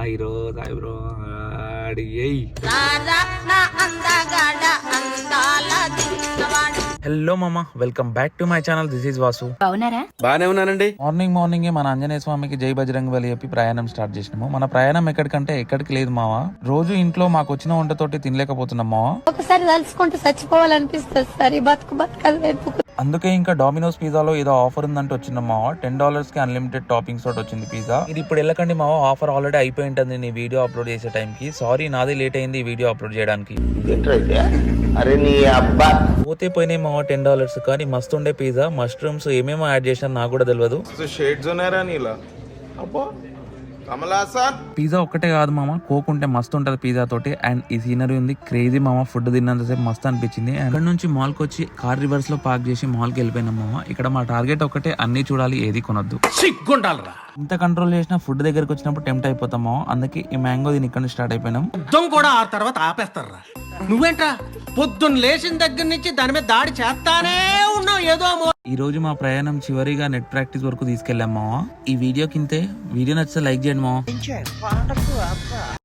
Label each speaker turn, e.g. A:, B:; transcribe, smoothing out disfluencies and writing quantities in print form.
A: Hero Sai bro hello మామా, welcome back to my channel. This is Vasu.
B: బాగున్నారా?
C: బానే ఉన్నానండి.
A: మార్నింగ్ మన ఆంజనేయ స్వామికి జై బజరంగ్ బలి చెప్పి ప్రయాణం స్టార్ట్ చేసినాము. మన ప్రయాణం ఎక్కడికంటే ఎక్కడికి లేదు మావా. రోజు ఇంట్లో మాకు వచ్చిన వంటతోటి తినలేకపోతున్నాం మావా.
B: ఒకసారి తలుచుకుంటూ చచ్చిపోవాలనిపిస్తుంది సార్. ఈ బతుకు
A: అందుకే ఇంకా డామినోస్ పిజ్జాలో ఏదో ఆఫర్ ఉందంటే వచ్చింది మావా. $10 కి అన్లిమిటెడ్ టాపింగ్స్ తోటి వచ్చింది పిజ్జా. ఇది ఇప్పుడు వెళ్ళకండి మావా, ఆఫర్ ఆల్రెడీ అయిపోయి ఉంటుంది నీ వీడియో అప్లోడ్ చేసే టైంకి. సారీ, నాది లేట్ అయింది ఈ వీడియో అప్లోడ్ చేయడానికి. పోతే పోయినాయి మావా $10, కానీ మస్తు ఉండే పిజ్జా. మష్రూమ్స్ ఏమేమో యాడ్ చేసినా నాకు కూడా తెలియదు. పిజ్జా ఒక్కటే కాదు మామ, కోక్ ఉంటే మస్తు ఉంటది పిజ్జా తోటి. అండ్ ఈ సీనరీ ఉంది క్రేజీ మామ. ఫుడ్ తిన్నంతసేపు మస్తు అనిపించింది. అక్కడ నుంచి మాల్ కి వచ్చి కార్ రివర్స్ లో పార్క్ చేసి మాల్ కి వెళ్ళిపోయినాం మామ. ఇక్కడ మా టార్గెట్ ఒకటే, అన్ని చూడాలి, ఏది కొనొద్దు. ఇంత కంట్రోల్ చేసిన ఫుడ్ దగ్గరకు వచ్చినప్పుడు టెంప్ట్ అయిపోతాం మామ. అందుకే ఈ మ్యాంగో దీని ఇక్కడ స్టార్ట్ అయిపోయినాం.
D: కూడా ఆ తర్వాత ఆపేస్తారా? నువ్వేంట్రా పొద్దున్న లేచిన దగ్గర నుంచి దాని మీద దాడి చేస్తానే ఉన్నావు ఏదో.
A: ఈ రోజు మా ప్రయాణం చివరిగా నెట్ ప్రాక్టీస్ వరకు తీసుకెళ్ళాం మామ. ఈ వీడియో కింతే. వీడియో నచ్చితే లైక్ చేయండి మామ.